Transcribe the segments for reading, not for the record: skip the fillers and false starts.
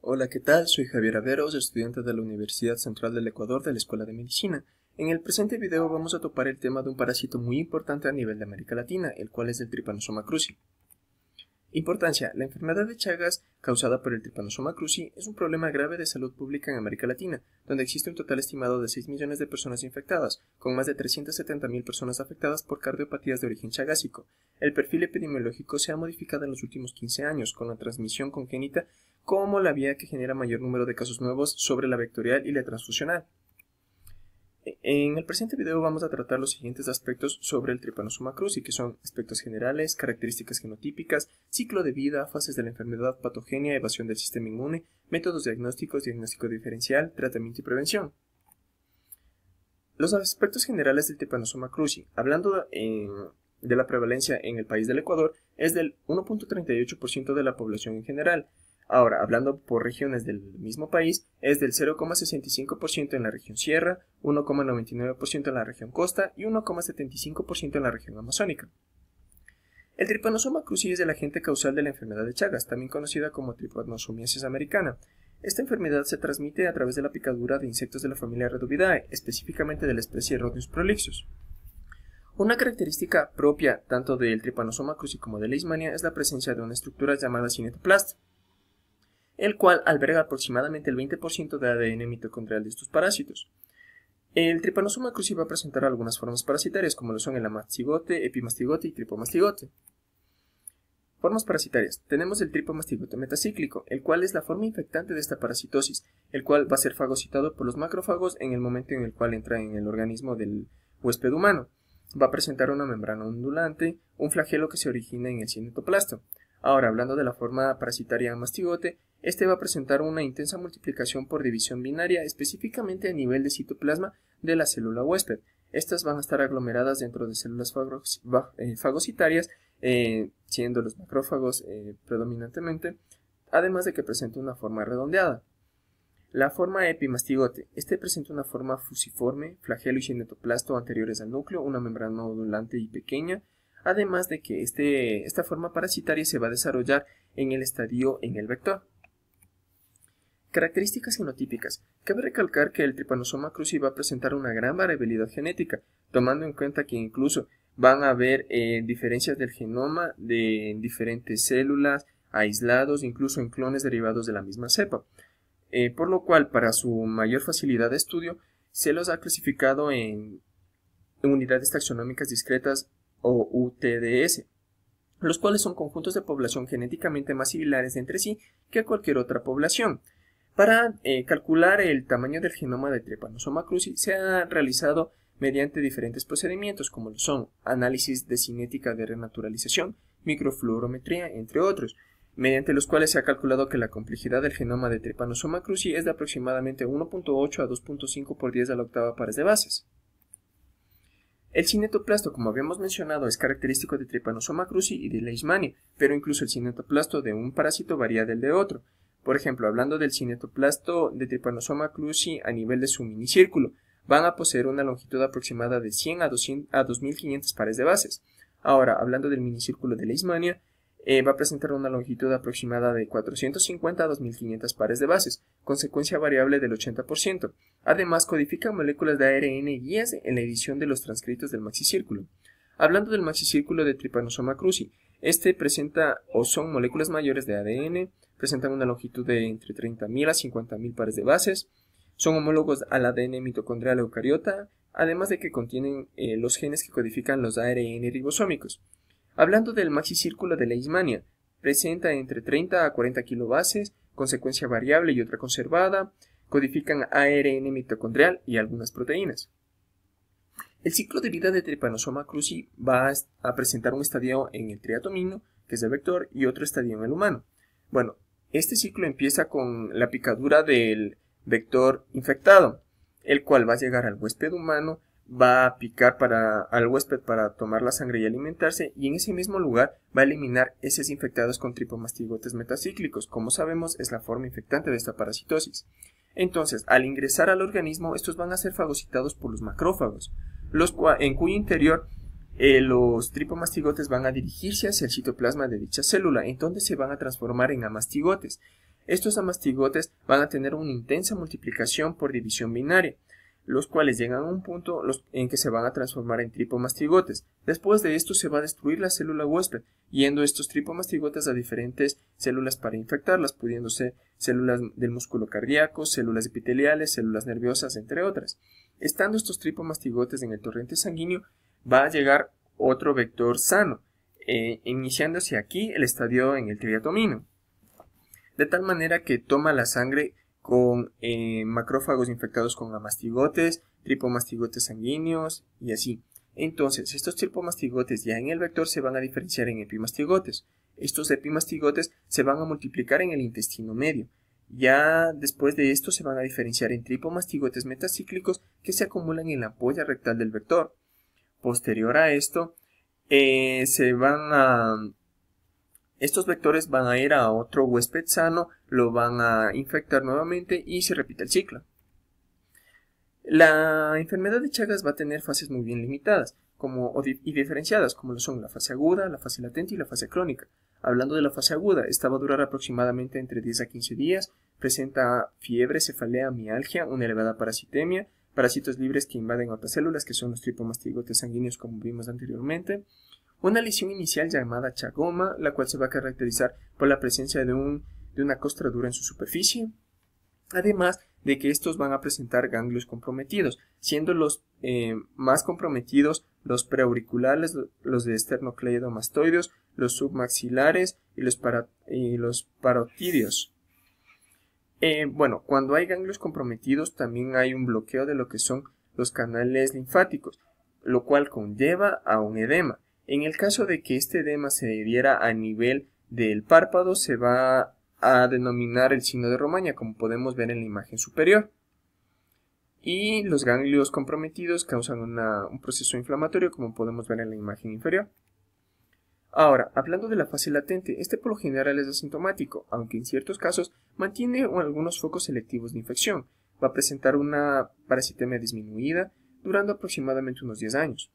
Hola, ¿qué tal? Soy Javier Averos, estudiante de la Universidad Central del Ecuador de la Escuela de Medicina. En el presente video vamos a topar el tema de un parásito muy importante a nivel de América Latina, el cual es el Trypanosoma cruzi. Importancia: la enfermedad de Chagas causada por el Trypanosoma cruzi es un problema grave de salud pública en América Latina, donde existe un total estimado de 6 millones de personas infectadas, con más de 370.000 personas afectadas por cardiopatías de origen chagásico. El perfil epidemiológico se ha modificado en los últimos 15 años, con la transmisión congénita como la vía que genera mayor número de casos nuevos sobre la vectorial y la transfusional. En el presente video vamos a tratar los siguientes aspectos sobre el Trypanosoma cruzi, que son aspectos generales, características genotípicas, ciclo de vida, fases de la enfermedad, patogenia, evasión del sistema inmune, métodos diagnósticos, diagnóstico diferencial, tratamiento y prevención. Los aspectos generales del Trypanosoma cruzi, hablando de la prevalencia en el país del Ecuador, es del 1.38% de la población en general. Ahora, hablando por regiones del mismo país, es del 0,65% en la región sierra, 1,99% en la región costa y 1,75% en la región amazónica. El Trypanosoma cruzi es el agente causal de la enfermedad de Chagas, también conocida como Trypanosomiasis americana. Esta enfermedad se transmite a través de la picadura de insectos de la familia Reduvidae, específicamente de la especie Rhodnius prolixus. Una característica propia tanto del Trypanosoma cruzi como de Leishmania es la presencia de una estructura llamada cinetoplast, el cual alberga aproximadamente el 20% de ADN mitocondrial de estos parásitos. El Trypanosoma cruzi va a presentar algunas formas parasitarias, como lo son el amastigote, epimastigote y tripomastigote. Formas parasitarias. Tenemos el tripomastigote metacíclico, el cual es la forma infectante de esta parasitosis, el cual va a ser fagocitado por los macrófagos en el momento en el cual entra en el organismo del huésped humano. Va a presentar una membrana ondulante, un flagelo que se origina en el cinetoplasto. Ahora, hablando de la forma parasitaria mastigote, este va a presentar una intensa multiplicación por división binaria, específicamente a nivel de citoplasma de la célula huésped. Estas van a estar aglomeradas dentro de células fagocitarias, siendo los macrófagos predominantemente, además de que presenta una forma redondeada. La forma epimastigote. Este presenta una forma fusiforme, flagelo y cinetoplasto anteriores al núcleo, una membrana ondulante y pequeña, además de que esta forma parasitaria se va a desarrollar en el estadio en el vector. Características genotípicas. Cabe recalcar que el Trypanosoma cruzi va a presentar una gran variabilidad genética, tomando en cuenta que incluso van a haber diferencias del genoma de diferentes células, aislados, incluso en clones derivados de la misma cepa. Por lo cual, para su mayor facilidad de estudio, se los ha clasificado en unidades taxonómicas discretas o UTDS, los cuales son conjuntos de población genéticamente más similares entre sí que a cualquier otra población. Para calcular el tamaño del genoma de Trypanosoma cruzi se ha realizado mediante diferentes procedimientos, como lo son análisis de cinética de renaturalización, microfluorometría, entre otros, mediante los cuales se ha calculado que la complejidad del genoma de Trypanosoma cruzi es de aproximadamente 1.8 a 2.5 por 10 a la octava pares de bases. El cinetoplasto, como habíamos mencionado, es característico de Trypanosoma cruzi y de Leishmania, pero incluso el cinetoplasto de un parásito varía del de otro. Por ejemplo, hablando del cinetoplasto de Trypanosoma cruzi a nivel de su minicírculo, van a poseer una longitud aproximada de 100 a 2.500 pares de bases. Ahora, hablando del minicírculo de Leishmania, va a presentar una longitud aproximada de 450 a 2.500 pares de bases, consecuencia variable del 80%. Además, codifica moléculas de ARN guías en la edición de los transcritos del maxicírculo. Hablando del maxicírculo de Trypanosoma cruzi, este presenta o son moléculas mayores de ADN, presentan una longitud de entre 30.000 a 50.000 pares de bases, son homólogos al ADN mitocondrial eucariota, además de que contienen los genes que codifican los ARN ribosómicos. Hablando del maxicírculo de Leishmania, presenta entre 30 a 40 kilobases, con secuencia variable y otra conservada, codifican ARN mitocondrial y algunas proteínas. El ciclo de vida de Trypanosoma cruzi va a presentar un estadio en el triatomino, que es el vector, y otro estadio en el humano. Bueno, este ciclo empieza con la picadura del vector infectado, el cual va a llegar al huésped humano, va a picar al huésped para tomar la sangre y alimentarse, y en ese mismo lugar va a eliminar heces infectadas con tripomastigotes metacíclicos. Como sabemos, es la forma infectante de esta parasitosis. Entonces, al ingresar al organismo, estos van a ser fagocitados por los macrófagos, en cuyo interior los tripomastigotes van a dirigirse hacia el citoplasma de dicha célula, en donde se van a transformar en amastigotes. Estos amastigotes van a tener una intensa multiplicación por división binaria, los cuales llegan a un punto en que se van a transformar en tripomastigotes. Después de esto se va a destruir la célula huésped, yendo estos tripomastigotes a diferentes células para infectarlas, pudiendo ser células del músculo cardíaco, células epiteliales, células nerviosas, entre otras. Estando estos tripomastigotes en el torrente sanguíneo, va a llegar otro vector sano, iniciándose aquí el estadio en el triatomino, de tal manera que toma la sangre con macrófagos infectados con amastigotes, tripomastigotes sanguíneos y así. Entonces, estos tripomastigotes ya en el vector se van a diferenciar en epimastigotes. Estos epimastigotes se van a multiplicar en el intestino medio. Ya después de esto se van a diferenciar en tripomastigotes metacíclicos que se acumulan en la ampolla rectal del vector. Posterior a esto, estos vectores van a ir a otro huésped sano, lo van a infectar nuevamente y se repite el ciclo. La enfermedad de Chagas va a tener fases muy bien limitadas y diferenciadas, como lo son la fase aguda, la fase latente y la fase crónica. Hablando de la fase aguda, esta va a durar aproximadamente entre 10 a 15 días, presenta fiebre, cefalea, mialgia, una elevada parasitemia, parásitos libres que invaden otras células, que son los tripomastigotes sanguíneos como vimos anteriormente, una lesión inicial llamada chagoma, la cual se va a caracterizar por la presencia de una costradura en su superficie, además de que estos van a presentar ganglios comprometidos, siendo los más comprometidos los preauriculares, los de esternocleidomastoideos, los submaxilares y los parotidios. Cuando hay ganglios comprometidos también hay un bloqueo de lo que son los canales linfáticos, lo cual conlleva a un edema. En el caso de que este edema se diera a nivel del párpado, se va a denominar el signo de Romaña, como podemos ver en la imagen superior. Y los ganglios comprometidos causan un proceso inflamatorio, como podemos ver en la imagen inferior. Ahora, hablando de la fase latente, este por lo general es asintomático, aunque en ciertos casos mantiene algunos focos selectivos de infección. Va a presentar una parasitemia disminuida, durando aproximadamente unos 10 años.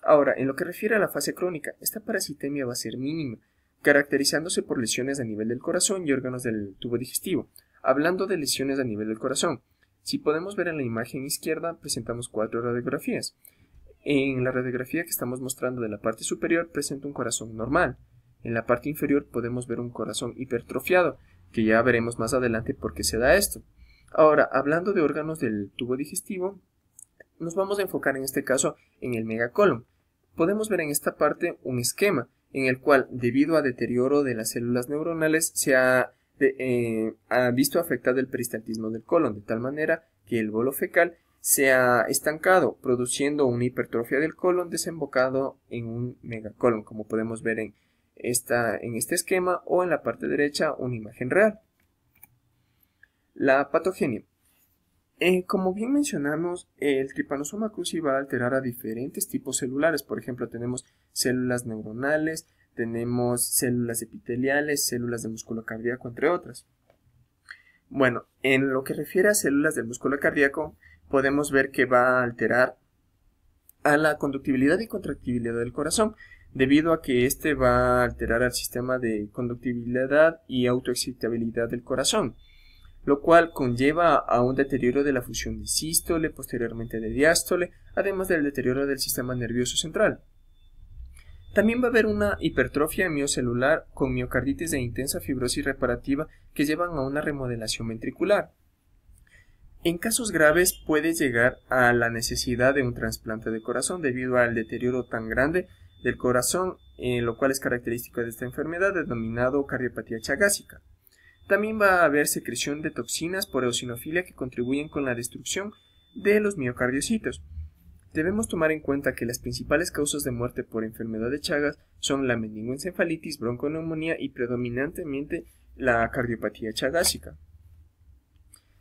Ahora, en lo que refiere a la fase crónica, esta parasitemia va a ser mínima, caracterizándose por lesiones a nivel del corazón y órganos del tubo digestivo. Hablando de lesiones a nivel del corazón, si podemos ver en la imagen izquierda, presentamos 4 radiografías. En la radiografía que estamos mostrando de la parte superior presenta un corazón normal. En la parte inferior podemos ver un corazón hipertrofiado, que ya veremos más adelante por qué se da esto. Ahora, hablando de órganos del tubo digestivo, nos vamos a enfocar en este caso en el megacolon. Podemos ver en esta parte un esquema en el cual, debido a deterioro de las células neuronales, se ha visto afectado el peristaltismo del colon, de tal manera que el bolo fecal se ha estancado, produciendo una hipertrofia del colon desembocado en un megacolon, como podemos ver en este esquema o en la parte derecha una imagen real. La patogenia. Como bien mencionamos, el Trypanosoma cruzi va a alterar a diferentes tipos celulares. Por ejemplo, tenemos células neuronales, tenemos células epiteliales, células del músculo cardíaco, entre otras. Bueno, en lo que refiere a células del músculo cardíaco, podemos ver que va a alterar a la conductibilidad y contractibilidad del corazón, debido a que este va a alterar al sistema de conductibilidad y autoexcitabilidad del corazón, lo cual conlleva a un deterioro de la función de sístole, posteriormente de diástole, además del deterioro del sistema nervioso central. También va a haber una hipertrofia miocelular con miocarditis de intensa fibrosis reparativa que llevan a una remodelación ventricular. En casos graves puede llegar a la necesidad de un trasplante de corazón debido al deterioro tan grande del corazón, lo cual es característico de esta enfermedad denominado cardiopatía chagásica. También va a haber secreción de toxinas por eosinofilia que contribuyen con la destrucción de los miocardiocitos. Debemos tomar en cuenta que las principales causas de muerte por enfermedad de Chagas son la meningoencefalitis, bronconeumonía y predominantemente la cardiopatía chagásica.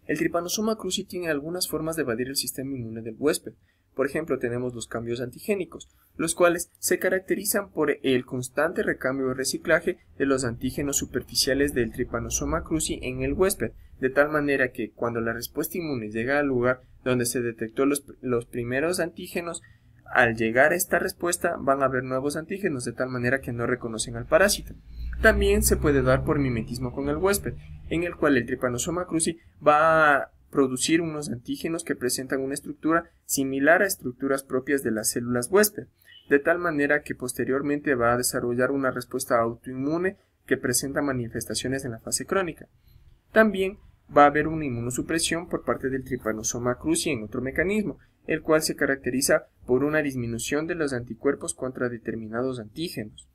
El Trypanosoma cruzi tiene algunas formas de evadir el sistema inmune del huésped. Por ejemplo, tenemos los cambios antigénicos, los cuales se caracterizan por el constante recambio y reciclaje de los antígenos superficiales del Trypanosoma cruzi en el huésped, de tal manera que cuando la respuesta inmune llega al lugar donde se detectó los primeros antígenos, al llegar a esta respuesta van a haber nuevos antígenos de tal manera que no reconocen al parásito. También se puede dar por mimetismo con el huésped, en el cual el Trypanosoma cruzi va a producir unos antígenos que presentan una estructura similar a estructuras propias de las células huésped, de tal manera que posteriormente va a desarrollar una respuesta autoinmune que presenta manifestaciones en la fase crónica. También va a haber una inmunosupresión por parte del Trypanosoma cruzi en otro mecanismo, el cual se caracteriza por una disminución de los anticuerpos contra determinados antígenos.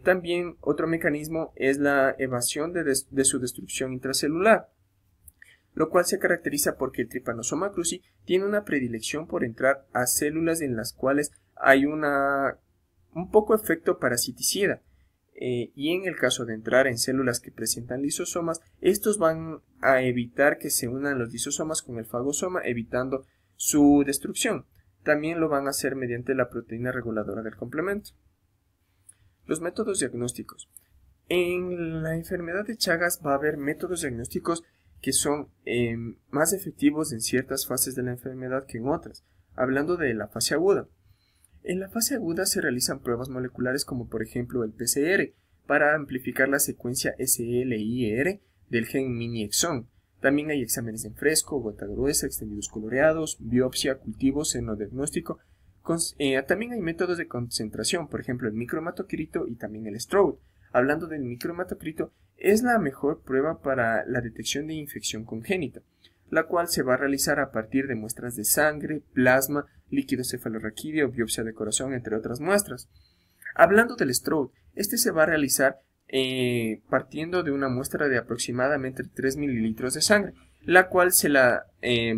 También otro mecanismo es la evasión de su destrucción intracelular, lo cual se caracteriza porque el Trypanosoma cruzi tiene una predilección por entrar a células en las cuales hay un poco efecto parasiticida, y en el caso de entrar en células que presentan lisosomas, estos van a evitar que se unan los lisosomas con el fagosoma, evitando su destrucción. También lo van a hacer mediante la proteína reguladora del complemento. Los métodos diagnósticos. En la enfermedad de Chagas va a haber métodos diagnósticos que son más efectivos en ciertas fases de la enfermedad que en otras. Hablando de la fase aguda. En la fase aguda se realizan pruebas moleculares como por ejemplo el PCR para amplificar la secuencia SLIR del gen mini-exón. También hay exámenes en fresco, gota gruesa, extendidos coloreados, biopsia, cultivo, senodiagnóstico. También hay métodos de concentración, por ejemplo el microhematocrito y también el Stroud. Hablando del microhematocrito, es la mejor prueba para la detección de infección congénita, la cual se va a realizar a partir de muestras de sangre, plasma, líquido cefalorraquídeo, biopsia de corazón, entre otras muestras. Hablando del Stroud, este se va a realizar partiendo de una muestra de aproximadamente 3 mililitros de sangre, la cual se la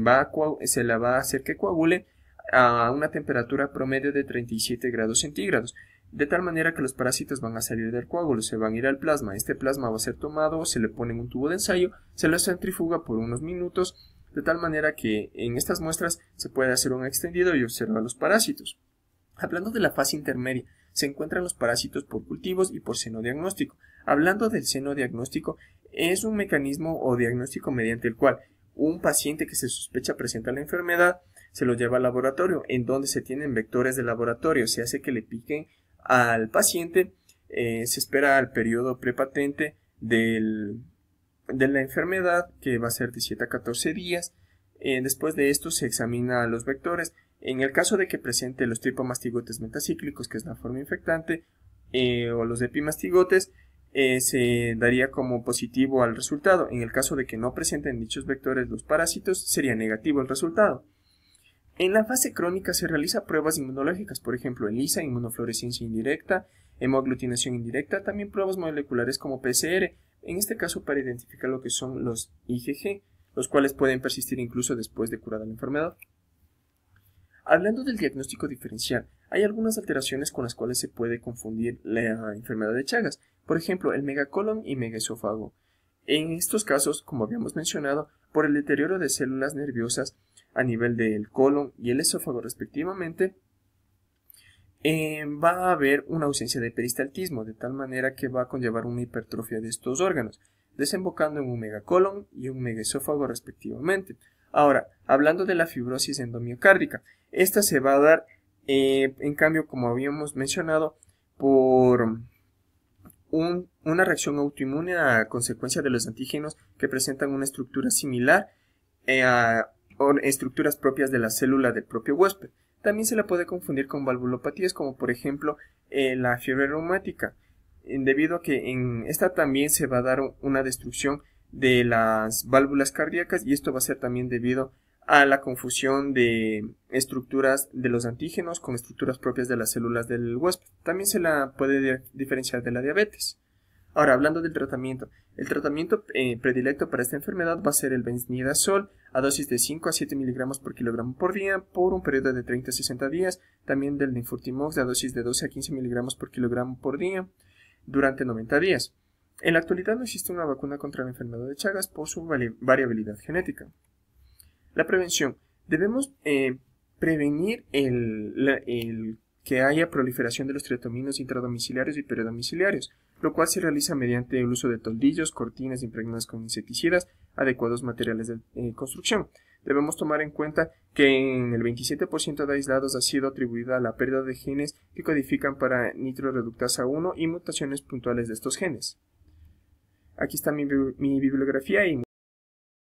va a hacer que coagule a una temperatura promedio de 37 grados centígrados, de tal manera que los parásitos van a salir del coágulo, se van a ir al plasma. Este plasma va a ser tomado, se le pone en un tubo de ensayo, se lo centrifuga por unos minutos, de tal manera que en estas muestras se puede hacer un extendido y observar los parásitos. Hablando de la fase intermedia, se encuentran los parásitos por cultivos y por senodiagnóstico. Hablando del senodiagnóstico, es un mecanismo o diagnóstico mediante el cual un paciente que se sospecha presenta la enfermedad se lo lleva al laboratorio, en donde se tienen vectores de laboratorio, se hace que le piquen al paciente, se espera al periodo prepatente de la enfermedad, que va a ser de 7 a 14 días. Después de esto se examina los vectores. En el caso de que presente los tripomastigotes metacíclicos, que es la forma infectante, o los epimastigotes, se daría como positivo al resultado. En el caso de que no presenten dichos vectores los parásitos, sería negativo el resultado. En la fase crónica se realizan pruebas inmunológicas, por ejemplo ELISA, inmunofluorescencia indirecta, hemoaglutinación indirecta, también pruebas moleculares como PCR, en este caso para identificar lo que son los IgG, los cuales pueden persistir incluso después de curada la enfermedad. Hablando del diagnóstico diferencial, hay algunas alteraciones con las cuales se puede confundir la enfermedad de Chagas, por ejemplo el megacolon y megaesófago. En estos casos, como habíamos mencionado, por el deterioro de células nerviosas a nivel del colon y el esófago respectivamente, va a haber una ausencia de peristaltismo, de tal manera que va a conllevar una hipertrofia de estos órganos, desembocando en un megacolon y un megaesófago respectivamente. Ahora, hablando de la fibrosis endomiocárdica, esta se va a dar, en cambio, como habíamos mencionado, por una reacción autoinmune a consecuencia de los antígenos que presentan una estructura similar a estructuras propias de la célula del propio huésped. También se la puede confundir con valvulopatías, como por ejemplo la fiebre reumática, debido a que en esta también se va a dar una destrucción de las válvulas cardíacas, y esto va a ser también debido a la confusión de estructuras de los antígenos con estructuras propias de las células del huésped. También se la puede diferenciar de la diabetes. Ahora, hablando del tratamiento, el tratamiento predilecto para esta enfermedad va a ser el benznidazol a dosis de 5 a 7 miligramos por kilogramo por día por un periodo de 30 a 60 días, también del Nifurtimox a dosis de 12 a 15 miligramos por kilogramo por día durante 90 días. En la actualidad no existe una vacuna contra la enfermedad de Chagas por su variabilidad genética. La prevención. Debemos prevenir el que haya proliferación de los triatominos intradomiciliarios y peridomiciliarios, lo cual se realiza mediante el uso de toldillos, cortinas impregnadas con insecticidas, adecuados materiales de construcción. Debemos tomar en cuenta que en el 27% de aislados ha sido atribuida a la pérdida de genes que codifican para nitroreductasa 1 y mutaciones puntuales de estos genes. Aquí está mi bibliografía y